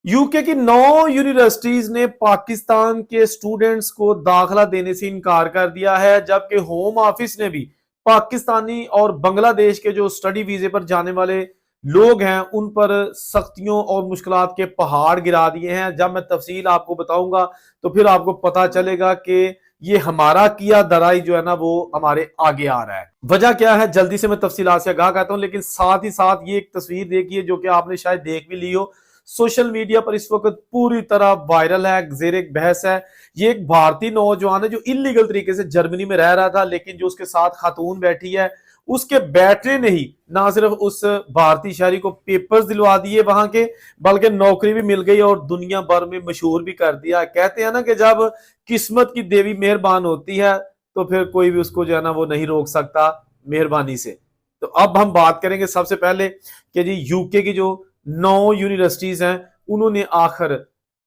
UK की 9 universities ने पाकिस्तान के स्टूडेंट्स को दाखिला देने से इनकार कर दिया है, जबकि होम ऑफिस ने भी पाकिस्तानी और बांग्लादेश के जो स्टडी वीजे पर जाने वाले लोग हैं उन पर सख्तियों और मुश्किलात के पहाड़ गिरा दिए हैं। जब मैं तफसील आपको बताऊंगा तो फिर आपको पता चलेगा कि ये हमारा किया दराई जो है ना वो हमारे आगे आ रहा है। वजह क्या है, जल्दी से मैं तफसीलात से आगाह करता हूं, लेकिन साथ ही साथ ये एक तस्वीर देखिए जो कि आपने शायद देख भी ली हो। सोशल मीडिया पर इस वक्त पूरी तरह वायरल है, जेर बहस है। ये एक भारतीय नौजवान है जो इलीगल तरीके से जर्मनी में रह रहा था, लेकिन जो उसके साथ खातून बैठी है उसके बैठने ने ही ना सिर्फ उस भारतीय शहरी को पेपर्स दिलवा दिए वहां के, बल्कि नौकरी भी मिल गई और दुनिया भर में मशहूर भी कर दिया। कहते हैं ना कि जब किस्मत की देवी मेहरबान होती है तो फिर कोई भी उसको जो है ना वो नहीं रोक सकता मेहरबानी से। तो अब हम बात करेंगे सबसे पहले कि जी यूके की जो 9 यूनिवर्सिटीज हैं उन्होंने आखिर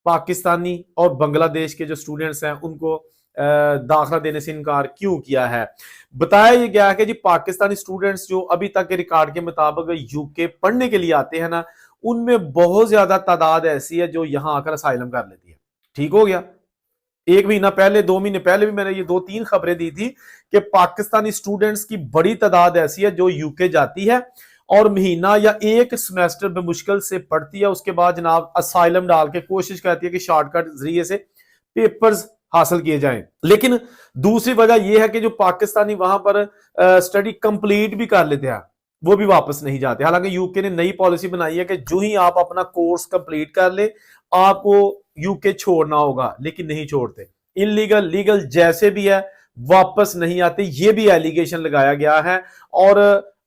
पाकिस्तानी और बांग्लादेश के जो स्टूडेंट्स हैं उनको दाखिला देने से इनकार क्यों किया है। बताया ये गया है कि जी पाकिस्तानी स्टूडेंट्स जो अभी तक के रिकॉर्ड के मुताबिक यूके पढ़ने के लिए आते हैं ना, उनमें बहुत ज्यादा तादाद ऐसी है जो यहां आकर असाइलम कर लेती है। ठीक हो गया। एक महीना पहले, 2 महीने पहले भी मैंने ये 2-3 खबरें दी थी कि पाकिस्तानी स्टूडेंट्स की बड़ी तादाद ऐसी है जो यूके जाती है और महीना या एक सेमेस्टर बेमुश्किल से पढ़ती है, उसके बाद जनाब असाइलम डाल के कोशिश करती है कि शॉर्टकट जरिए से पेपर्स हासिल किए जाएं। लेकिन दूसरी वजह यह है कि जो पाकिस्तानी वहां पर स्टडी कंप्लीट भी कर लेते हैं वो भी वापस नहीं जाते। हालांकि यूके ने नई पॉलिसी बनाई है कि जो ही आप अपना कोर्स कंप्लीट कर ले आपको यूके छोड़ना होगा, लेकिन नहीं छोड़ते। इलीगल लीगल जैसे भी है वापस नहीं आते, ये भी एलिगेशन लगाया गया है। और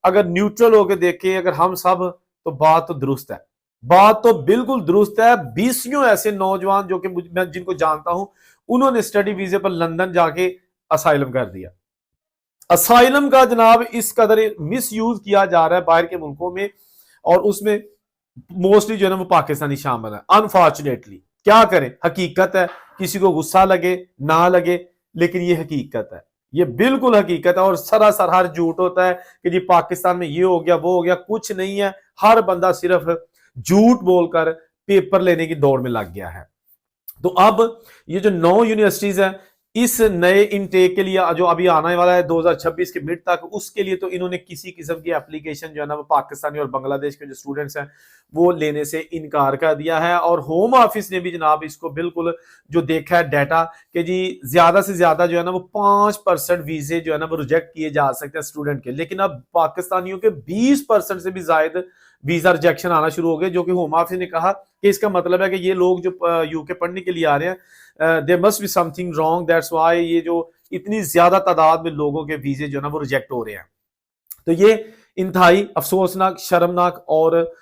अगर न्यूट्रल होकर देखें अगर हम सब, तो बात तो दुरुस्त है, बात तो बिल्कुल दुरुस्त है। 20 ऐसे नौजवान जो कि मैं जिनको जानता हूं उन्होंने स्टडी वीजे पर लंदन जाके असाइलम कर दिया। असाइलम का जनाब इस कदर मिस यूज किया जा रहा है बाहर के मुल्कों में, और उसमें मोस्टली जो है ना वो पाकिस्तानी शामिल है। अनफॉर्चुनेटली क्या करें, हकीकत है, किसी को गुस्सा लगे ना लगे, लेकिन ये हकीकत है, ये बिल्कुल हकीकत है। और सरासर हर झूठ होता है कि जी पाकिस्तान में ये हो गया वो हो गया, कुछ नहीं है। हर बंदा सिर्फ झूठ बोलकर पेपर लेने की दौड़ में लग गया है। तो अब ये जो 9 यूनिवर्सिटीज है इस नए इनटेक के लिए जो अभी आने वाला है 2026 के मिड तक, उसके लिए तो इन्होंने किसी किस्म की एप्लीकेशन जो है ना वो पाकिस्तानी और बांग्लादेश के जो स्टूडेंट्स हैं वो लेने से इनकार कर दिया है। और होम ऑफिस ने भी जनाब इसको बिल्कुल जो देखा है डाटा कि जी ज्यादा से ज्यादा जो है ना वो 5% वीजे जो है ना वो रिजेक्ट किए जा सकते हैं स्टूडेंट के, लेकिन अब पाकिस्तानियों के 20% से भी ज्यादा वीजा रिजेक्शन आना शुरू हो गए, जो कि होम ऑफिस ने कहा कि इसका मतलब है कि ये लोग जो यूके पढ़ने के लिए आ रहे हैं there must be something wrong, that's why ये जो इतनी ज्यादा तादाद में लोगों के वीजे जो है ना वो रिजेक्ट हो रहे हैं। तो ये इंतहाई अफसोसनाक, शर्मनाक और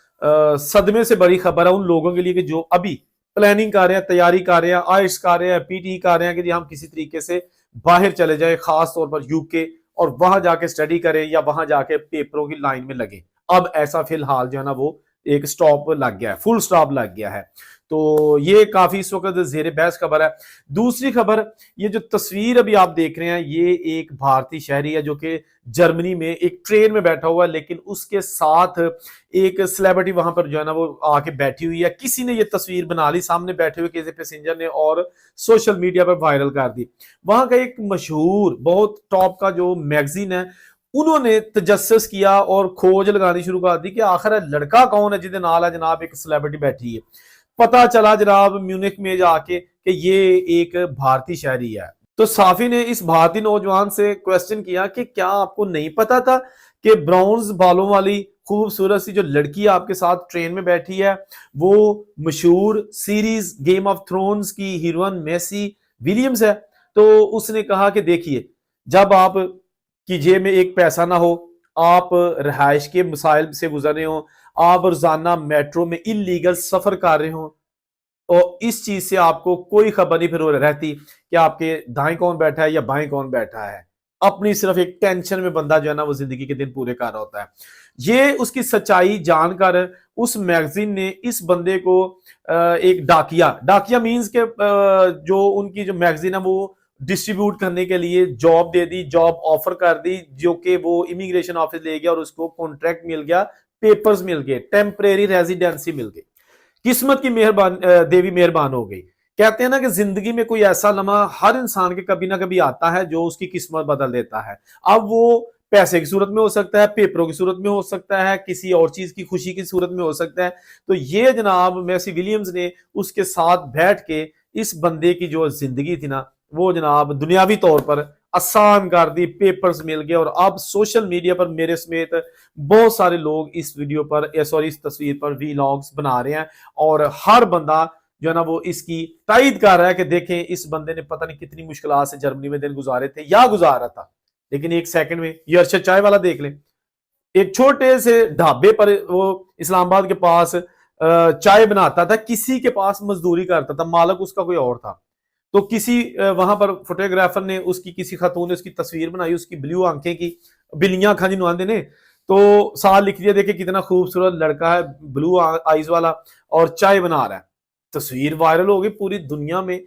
सदमे से बड़ी खबर है उन लोगों के लिए कि जो अभी प्लानिंग कर रहे हैं, तैयारी कर रहे हैं, आइट्स कर रहे हैं, पीटी कर रहे हैं कि जी हम किसी तरीके से बाहर चले जाए, खास तौर पर यूके, और वहां जाके स्टडी करें या वहां जाके पेपरों की लाइन में लगे। अब ऐसा फिलहाल जो है ना वो एक स्टॉप लग गया है, फुल स्टॉप लग गया है। तो ये काफी इस वक्त जेर बहस खबर है। दूसरी खबर, ये जो तस्वीर अभी आप देख रहे हैं ये एक भारतीय शहरी है जो कि जर्मनी में एक ट्रेन में बैठा हुआ है, लेकिन उसके साथ एक सेलिब्रिटी वहां पर जो है ना वो आके बैठी हुई है। किसी ने ये तस्वीर बना ली सामने बैठे हुए किसी पैसेंजर ने और सोशल मीडिया पर वायरल कर दी। वहां का एक मशहूर बहुत टॉप का जो मैगजीन है उन्होंने तजस्सुस किया और खोज लगानी शुरू कर दी कि आखिर लड़का कौन है जिसके नाल है जनाब एक सेलिब्रिटी बैठी है। पता चला जनाब म्यूनिख में जाके कि ये एक भारतीय शहरी है। तो साफी ने इस भारतीय नौजवान से क्वेश्चन किया कि क्या आपको नहीं पता था कि ब्राउन्स बालों वाली खूबसूरत सी जो लड़की आपके साथ ट्रेन में बैठी है वो मशहूर सीरीज गेम ऑफ थ्रोन्स की हीरोइन मैसी विलियम्स है। तो उसने कहा कि देखिए, जब आप की जेब में एक पैसा ना हो, आप रिहाइश के मसाइल से गुजर रहे हो, आप रोजाना मेट्रो में इलीगल सफर कर रहे हो, और इस चीज से आपको कोई खबर नहीं फिर रहती कि आपके दाएं कौन बैठा है या बाएं कौन बैठा है। अपनी सिर्फ एक टेंशन में बंदा जो है ना वो जिंदगी के दिन पूरे कर रहा होता है। ये उसकी सच्चाई जानकर उस मैगजीन ने इस बंदे को एक डाकिया डाकिया मींस के जो उनकी जो मैगजीन है वो डिस्ट्रीब्यूट करने के लिए जॉब दे दी, जॉब ऑफर कर दी, जो कि वो इमिग्रेशन ऑफिस ले गया और उसको कॉन्ट्रैक्ट मिल गया, पेपर्स मिल गए, टेम्परेरी रेजिडेंसी मिल गई। قسمت کی دیوی مہربان ہو گئی. کہتے ہیں نا کہ زندگی میں کوئی ایسا لمحہ ہر انسان کے کبھی نہ کبھی آتا ہے جو اس کی قسمت بدل دیتا ہے. اب وہ پیسے کی صورت میں ہو سکتا ہے, پیپروں کی صورت میں ہو سکتا ہے, کسی اور چیز کی خوشی کی صورت میں ہو سکتا ہے. تو یہ جناب میسی ولیمز نے اس کے ساتھ بیٹھ کے اس بندے کی جو زندگی تھی نا وہ جناب دنیاوی طور پر آسان کر دی. پیپرز مل گئے اور اب سوشل میڈیا پر میرے سمیت بہت سارے لوگ اس ویڈیو پر اس تصویر پر ویلاگز بنا رہے ہیں, اور ہر بندہ جو ہے نا وہ اس کی تائید کر رہا ہے کہ دیکھیں اس بندے نے پتہ نہیں کتنی مشکلات سے جرمنی میں دن گزارے تھے یا گزارا تھا. لیکن ایک سیکنڈ میں یہ ارشد چائے والا دیکھ لیں, ایک چھوٹے سے ڈھابے پر وہ اسلام آباد کے پاس چائے بناتا تھا, کسی کے پاس مزدوری کرتا تھا, مالک اس کا کوئی اور تھا. تو کسی وہاں پر فوٹوگرافر نے اس کی کسی خاتون نے اس کی تصویر بنائی, اس کی بلیو آنکھیں کی, بلیاں کھا جنوان دے نے, تو ساتھ لکھ دیا دیکھیں کتنا خوبصورت لڑکا ہے بلو آئیز والا اور چائے بنا رہا ہے. تصویر وائرل ہو گئی پوری دنیا میں.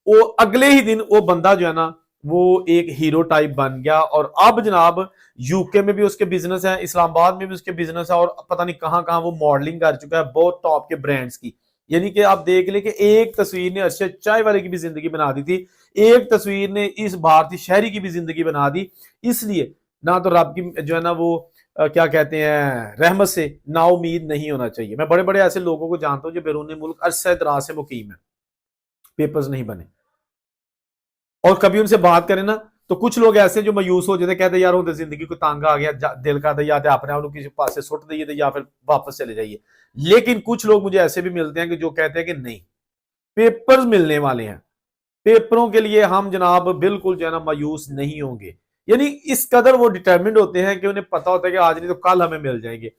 وہ اگلے ہی دن وہ بندہ جو ہے نا وہ ایک ہیرو ٹائپ بن گیا, اور اب جناب یو کے میں بھی اس کے بزنس ہے, اسلام آباد میں بھی اس کے بزنس ہے, اور پتہ نہیں کہاں کہاں وہ ماڈلنگ کر چکا ہے بہت ٹاپ کے برانڈز کی. یعنی کہ آپ دیکھ لیں کہ ایک تصویر نے ارشد چائے والے کی بھی زندگی بنا دی تھی, ایک تصویر نے اس بھارتی شہری کی بھی زندگی بنا دی. اس لیے نہ تو رب کی جو ہے نا وہ کیا کہتے ہیں رحمت سے نا امید نہیں ہونا چاہیے. میں بڑے بڑے ایسے لوگوں کو جانتا ہوں جو بیرون ملک عرصہ دراز سے مقیم ہیں, پیپرز نہیں بنے, اور کبھی ان سے بات کریں نا تو کچھ لوگ ایسے جو مایوس ہو جاتے کہتے ہیں یار ہوتے زندگی کو تانگا آ گیا, دل کا یا تو اپنے آپ کسی پاس سے سٹ دئیے یا پھر واپس چلے جائیے. لیکن کچھ لوگ مجھے ایسے بھی ملتے ہیں کہ جو کہتے ہیں کہ نہیں, پیپرز ملنے والے ہیں, پیپروں کے لیے ہم جناب بالکل جو ہے نا مایوس نہیں ہوں گے. یعنی اس قدر وہ ڈٹرمنڈ ہوتے ہیں کہ انہیں پتا ہوتا ہے کہ آج نہیں تو کل ہمیں مل جائیں گے.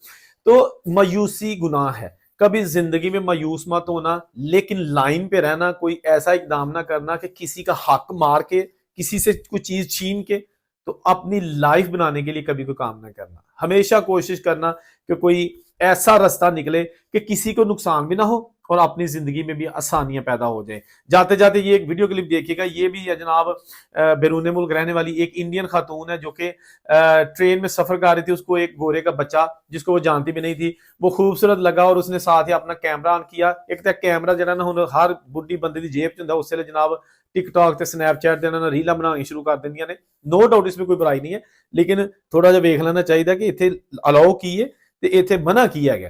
تو مایوسی گناہ ہے, کبھی زندگی میں مایوس مت ہونا, لیکن لائن پہ رہنا, کوئی ایسا اقدام نہ کرنا کہ کسی کا حق مار کے, کسی سے کوئی چیز چھین کے تو اپنی لائف بنانے کے لیے کبھی کوئی کام نہ کرنا. ہمیشہ کوشش کرنا کہ کوئی ایسا راستہ نکلے کہ کسی کو نقصان بھی نہ ہو اور اپنی زندگی میں بھی آسانیاں پیدا ہو جائیں. جاتے جاتے یہ ایک ویڈیو کلپ دیکھیے گا, یہ بھی ہے جناب بیرون ملک رہنے والی ایک انڈین خاتون ہے جو کہ ٹرین میں سفر کر رہی تھی. اس کو ایک گورے کا بچہ جس کو وہ جانتی بھی نہیں تھی وہ خوبصورت لگا, اور اس نے ساتھ ہی اپنا کیمرہ آن کیا. ایک تو کیمرہ جو ہے نا ہر بڈھی بندے دی جیب چ ہوندا, اس سے جناب ٹک ٹاک تے سنیپ چیٹ دے نا ریلاں بنانی شروع کر دیندیاں نے. نو ڈاؤٹ اس میں کوئی برائی نہیں ہے, لیکن تھوڑا جا ویکھ لینا چاہیے کہ ایتھے الاؤ کی ہے تے ایتھے منع کیا گیا.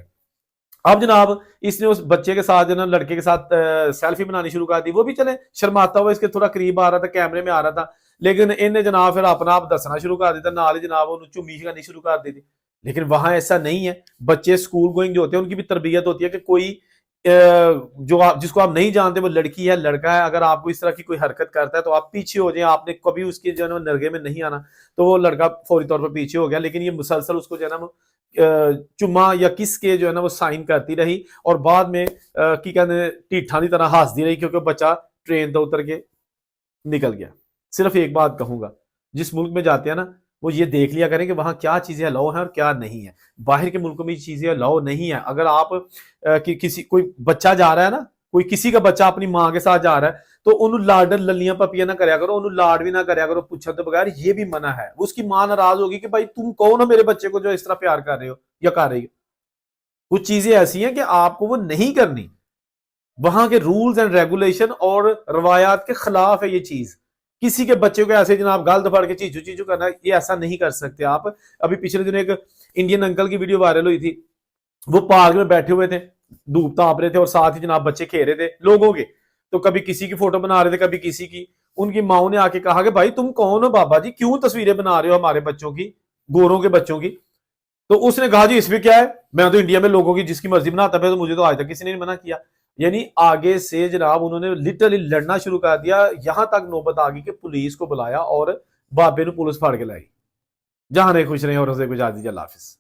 اب جناب اس نے اس بچے کے ساتھ جو نا لڑکے کے ساتھ سیلفی بنانی شروع کر دی. وہ بھی چلے شرماتا ہوا اس کے تھوڑا قریب آ رہا تھا, کیمرے میں آ رہا تھا, لیکن انہیں جناب پھر اپنا آپ دسنا شروع کر دیتا, نال ہی جناب انہوں چومی کرنی شروع کر دی تھی. لیکن وہاں ایسا نہیں ہے. بچے اسکول گوئنگ جو ہوتے ہیں ان کی بھی تربیت ہوتی ہے کہ کوئی جو جس کو آپ نہیں جانتے وہ لڑکی ہے لڑکا ہے, اگر آپ کو اس طرح کی کوئی حرکت کرتا ہے تو آپ پیچھے ہو جائیں. آپ نے کبھی اس کے جو ہے نا نرگے میں نہیں آنا, تو وہ لڑکا فوری طور پر پیچھے ہو گیا. لیکن یہ مسلسل اس کو جو ہے نا چما یا کس کے جو ہے نا وہ سائن کرتی رہی, اور بعد میں کی کہتے ہیں ٹیٹھا دی طرح ہنس دی رہی کیونکہ بچہ ٹرین تو اتر کے نکل گیا. صرف ایک بات کہوں گا, جس ملک میں جاتے ہیں نا وہ یہ دیکھ لیا کریں کہ وہاں کیا چیزیں الاؤ ہیں اور کیا نہیں ہے. باہر کے ملکوں میں یہ چیزیں الاؤ نہیں ہیں. اگر آپ کسی کوئی بچہ جا رہا ہے نا, کوئی کسی کا بچہ اپنی ماں کے ساتھ جا رہا ہے تو انہوں لاڈ للیاں پپیاں نہ کریا کرو, انہوں لاڈ بھی نہ کریا کرو پوچھا تو بغیر. یہ بھی منع ہے. اس کی ماں ناراض ہوگی کہ بھائی تم کون ہو میرے بچے کو جو اس طرح پیار کر رہے ہو یا کر رہی ہو. کچھ چیزیں ایسی ہیں کہ آپ کو وہ نہیں کرنی. وہاں کے رولز اینڈ ریگولیشن اور روایات کے خلاف ہے یہ چیز. کسی کے بچے کو ایسے جناب گال دباڑ کے چیچو چیچو کرنا, یہ ایسا نہیں کر سکتے آپ. ابھی پچھلے دن ایک انڈین انکل کی ویڈیو وائرل ہوئی تھی, وہ پارک میں بیٹھے ہوئے تھے, دھوپ تاپ رہے تھے, اور ساتھ ہی جناب بچے کھیل رہے تھے لوگوں کے, تو کبھی کسی کی فوٹو بنا رہے تھے کبھی کسی کی. ان کی ماؤں نے آ کے کہا کہ بھائی تم کون ہو بابا جی, کیوں تصویریں بنا رہے ہو ہمارے بچوں کی, گوروں کے بچوں کی. تو اس نے کہا جی اس میں کیا ہے, میں تو انڈیا میں لوگوں کی جس کی مرضی بناتا ہے, تو مجھے تو آج تک کسی نے نہیں منع کیا. یعنی آگے سے جناب انہوں نے لٹرلی لڑنا شروع کر دیا, یہاں تک نوبت آ گئی کہ پولیس کو بلایا اور بابے نے پولیس پھاڑ کے لائی. جہاں رہے خوش رہے اور اسے گزار دیجیے. اللہ حافظ.